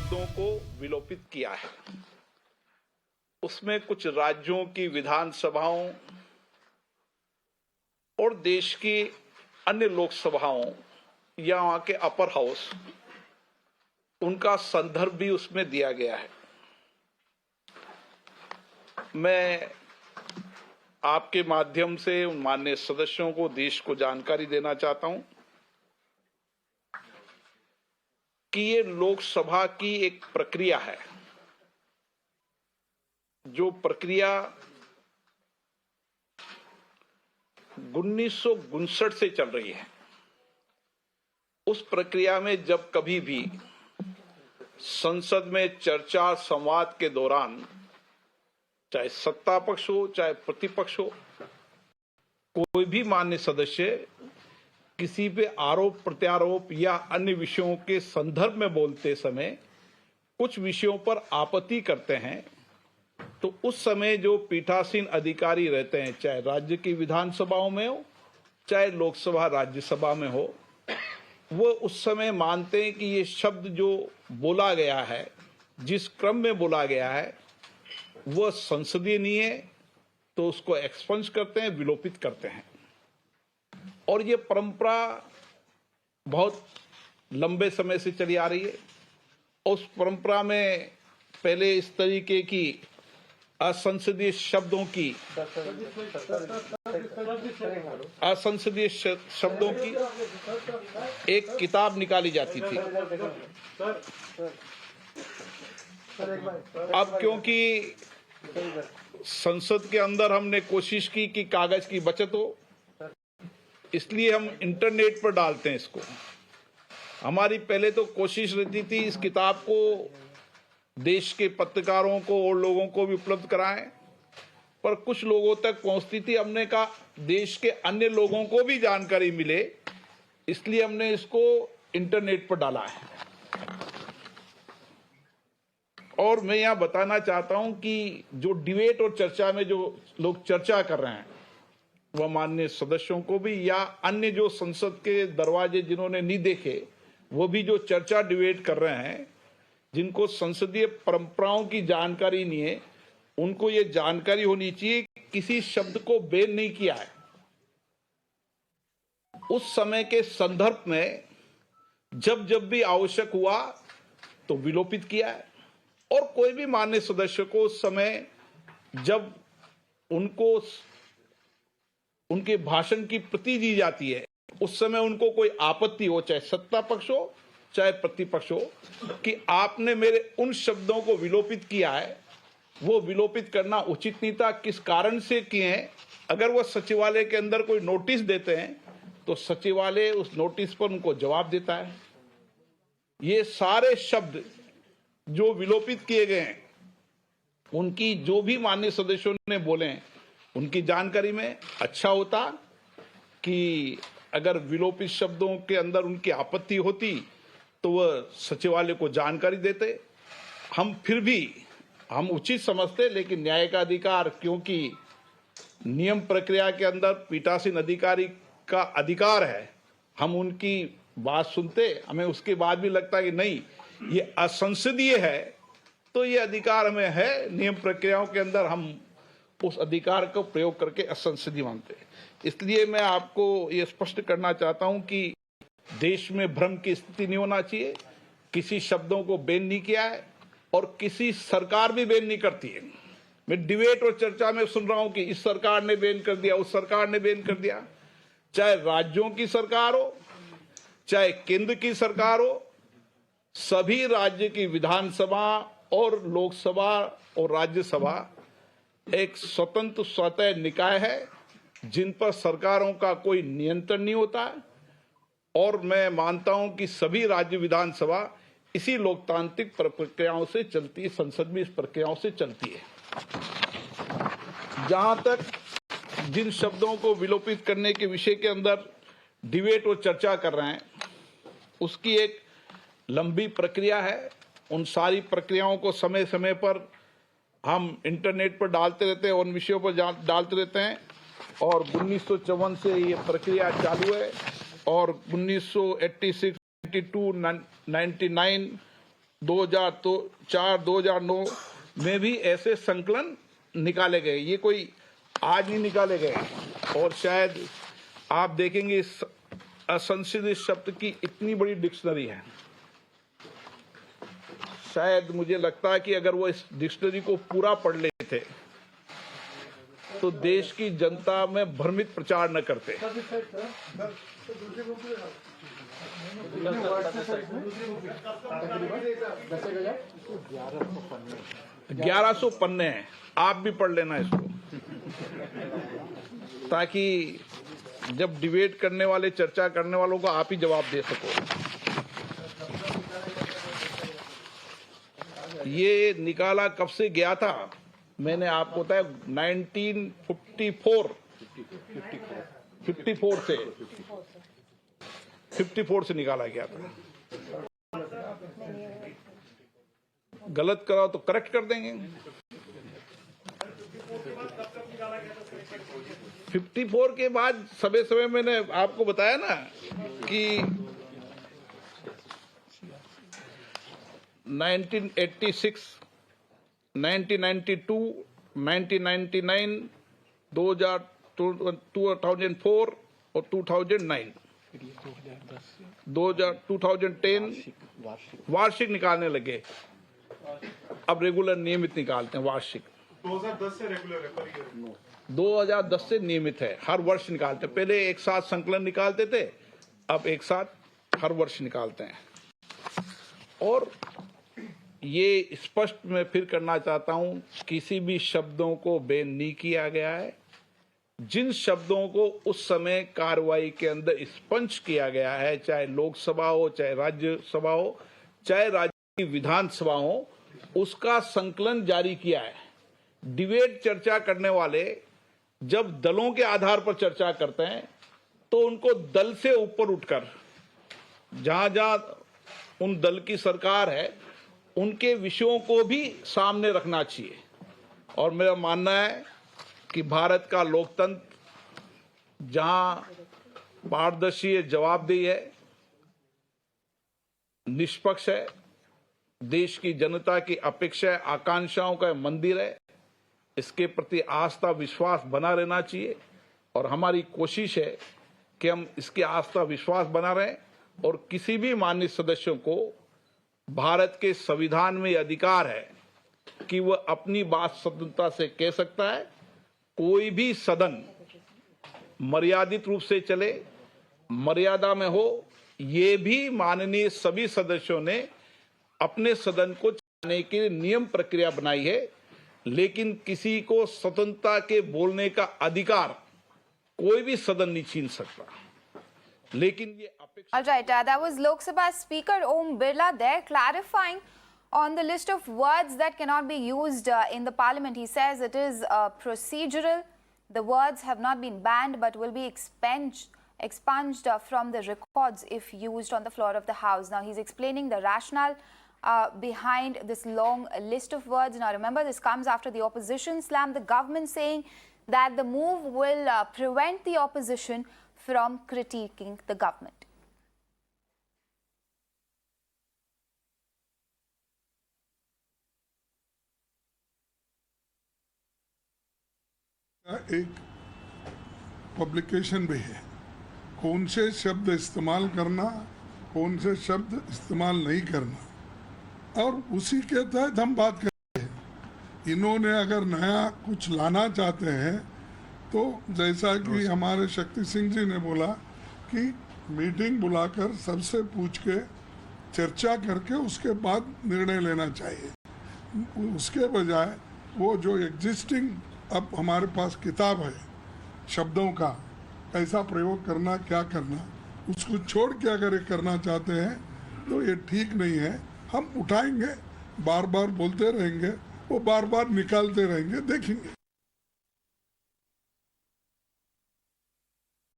शब्दों को विलोपित किया है। उसमें कुछ राज्यों की विधानसभाओं और देश की अन्य लोकसभाओं या वहां के अपर हाउस, उनका संदर्भ भी उसमें दिया गया है। मैं आपके माध्यम से उन माननीय सदस्यों को, देश को जानकारी देना चाहता हूं कि ये लोकसभा की एक प्रक्रिया है, जो प्रक्रिया 1959 से चल रही है। उस प्रक्रिया में जब कभी भी संसद में चर्चा संवाद के दौरान, चाहे सत्ता पक्ष हो चाहे प्रतिपक्ष हो, कोई भी मान्य सदस्य किसी पे आरोप प्रत्यारोप या अन्य विषयों के संदर्भ में बोलते समय कुछ विषयों पर आपत्ति करते हैं, तो उस समय जो पीठासीन अधिकारी रहते हैं, चाहे राज्य की विधानसभाओं में हो चाहे लोकसभा राज्यसभा में हो, वो उस समय मानते हैं कि ये शब्द जो बोला गया है, जिस क्रम में बोला गया है, वह संसदीय नहीं है, तो उसको एक्सपंज करते हैं, विलोपित करते हैं। और ये परंपरा बहुत लंबे समय से चली आ रही है। उस परंपरा में पहले इस तरीके की असंसदीय शब्दों की एक किताब निकाली जाती थी। अब क्योंकि संसद के अंदर हमने कोशिश की कि कागज की बचत हो, इसलिए हम इंटरनेट पर डालते हैं इसको। हमारी पहले तो कोशिश रहती थी इस किताब को देश के पत्रकारों को और लोगों को भी उपलब्ध कराएं, पर कुछ लोगों तक पहुंचती थी। हमने कहा देश के अन्य लोगों को भी जानकारी मिले, इसलिए हमने इसको इंटरनेट पर डाला है। और मैं यहां बताना चाहता हूं कि जो डिबेट और चर्चा में जो लोग चर्चा कर रहे हैं, वह माननीय सदस्यों को भी या अन्य जो संसद के दरवाजे जिन्होंने नहीं देखे, वो भी जो चर्चा डिबेट कर रहे हैं, जिनको संसदीय परंपराओं की जानकारी नहीं है, उनको ये जानकारी होनी चाहिए कि किसी शब्द को बैन नहीं किया है। उस समय के संदर्भ में जब जब भी आवश्यक हुआ तो विलोपित किया है। और कोई भी मान्य सदस्य को उस समय जब उनको उनके भाषण की प्रति दी जाती है, उस समय उनको कोई आपत्ति हो, चाहे सत्ता पक्ष हो चाहे प्रतिपक्ष हो, कि आपने मेरे उन शब्दों को विलोपित किया है, वो विलोपित करना उचित नहीं था, किस कारण से किए हैं। अगर वह सचिवालय के अंदर कोई नोटिस देते हैं तो सचिवालय उस नोटिस पर उनको जवाब देता है। ये सारे शब्द जो विलोपित किए गए हैं, उनकी जो भी मान्य सदस्यों ने बोले हैं, उनकी जानकारी में अच्छा होता कि अगर विलोपित शब्दों के अंदर उनकी आपत्ति होती तो वह सचिवालय को जानकारी देते। फिर भी हम उचित समझते, लेकिन न्याय का अधिकार, क्योंकि नियम प्रक्रिया के अंदर पीठासीन अधिकारी का अधिकार है, हम उनकी बात सुनते। हमें उसके बाद भी लगता है कि नहीं, ये असंसदीय है, तो ये अधिकार हमें है। नियम प्रक्रियाओं के अंदर हम उस अधिकार को प्रयोग करके असंसदीय मानते हैं। इसलिए मैं आपको ये स्पष्ट करना चाहता हूं कि देश में भ्रम की स्थिति नहीं होना चाहिए। किसी शब्दों को बैन नहीं किया है और किसी सरकार भी बैन नहीं करती है। मैं डिबेट और चर्चा में सुन रहा हूं कि इस सरकार ने बैन कर दिया, उस सरकार ने बैन कर दिया। चाहे राज्यों की सरकार हो चाहे केंद्र की सरकार हो, सभी राज्य की विधानसभा और लोकसभा और राज्यसभा एक स्वतंत्र स्वतः निकाय है, जिन पर सरकारों का कोई नियंत्रण नहीं होता है। और मैं मानता हूं कि सभी राज्य विधानसभा इसी लोकतांत्रिक प्रक्रियाओं से चलती है, संसद भी इस प्रक्रियाओं से चलती है। जहां तक जिन शब्दों को विलोपित करने के विषय के अंदर डिबेट और चर्चा कर रहे हैं, उसकी एक लंबी प्रक्रिया है। उन सारी प्रक्रियाओं को समय समय पर हम इंटरनेट पर डालते रहते हैं, उन विषयों पर डालते रहते हैं। और 1954 से ये प्रक्रिया चालू है और 1986, 92, 99 2004 2009 में भी ऐसे संकलन निकाले गए, ये कोई आज नहीं निकाले गए। और शायद आप देखेंगे इस असंसदीय शब्द की इतनी बड़ी डिक्शनरी है, शायद मुझे लगता है कि अगर वो इस डिक्शनरी को पूरा पढ़ लेते तो देश की जनता में भ्रमित प्रचार न करते। 1100 पन्ने हैं, आप भी पढ़ लेना इसको, ताकि जब डिबेट करने वाले, चर्चा करने वालों को आप ही जवाब दे सको। ये निकाला कब से गया था, मैंने आपको बताया 1954 से निकाला गया था। गलत करा तो करेक्ट कर देंगे। 54 के बाद समय मैंने आपको बताया ना कि 1986, 1992, 1999, 2004 और 2009, 2010 वार्षिक निकालने लगे। अब रेगुलर नियमित निकालते हैं वार्षिक। 2010 से रेगुलर है, 2010 से नियमित है, हर वर्ष निकालते हैं। पहले एक साथ संकलन निकालते थे, अब एक साथ हर वर्ष निकालते हैं। और ये स्पष्ट मैं फिर करना चाहता हूं, किसी भी शब्दों को बैन नहीं किया गया है। जिन शब्दों को उस समय कार्रवाई के अंदर स्पंज किया गया है, चाहे लोकसभा हो, चाहे राज्यसभा हो, चाहे राज्य की विधानसभा हो, उसका संकलन जारी किया है। डिबेट चर्चा करने वाले जब दलों के आधार पर चर्चा करते हैं तो उनको दल से ऊपर उठकर जहां जहां उन दल की सरकार है उनके विषयों को भी सामने रखना चाहिए। और मेरा मानना है कि भारत का लोकतंत्र जहां पारदर्शी है, जवाबदेही है, निष्पक्ष है, देश की जनता की अपेक्षा, आकांक्षाओं का मंदिर है, इसके प्रति आस्था विश्वास बना रहना चाहिए। और हमारी कोशिश है कि हम इसकी आस्था विश्वास बना रहें और किसी भी माननीय सदस्यों को भारत के संविधान में अधिकार है कि वह अपनी बात स्वतंत्रता से कह सकता है। कोई भी सदन मर्यादित रूप से चले, मर्यादा में हो, ये भी माननीय सभी सदस्यों ने अपने सदन को चलाने के लिए नियम प्रक्रिया बनाई है। लेकिन किसी को स्वतंत्रता के बोलने का अधिकार कोई भी सदन नहीं छीन सकता। लेकिन ये All right, that was Lok Sabha Speaker Om Birla there clarifying on the list of words that cannot be used in the parliament. He says it is procedural. The words have not been banned but will be expunged from the records if used on the floor of the House. Now he's explaining the rationale behind this long list of words. Now remember, this comes after the opposition slammed the government, saying that the move will prevent the opposition from critiquing the government. एक publication भी है, कौन से शब्द इस्तेमाल करना, कौन से शब्द इस्तेमाल नहीं करना, और उसी के तहत हम बात करते हैं। इन्होंने अगर नया कुछ लाना चाहते हैं तो जैसा कि हमारे शक्ति सिंह जी ने बोला कि मीटिंग बुलाकर सबसे पूछ के चर्चा करके उसके बाद निर्णय लेना चाहिए। उसके बजाय वो जो एग्जिस्टिंग अब हमारे पास किताब है शब्दों का, कैसा प्रयोग करना, क्या करना, उसको छोड़ के अगर ये करना चाहते हैं तो ये ठीक नहीं है। हम उठाएंगे, बार बार बोलते रहेंगे, वो बार बार निकालते रहेंगे, देखेंगे।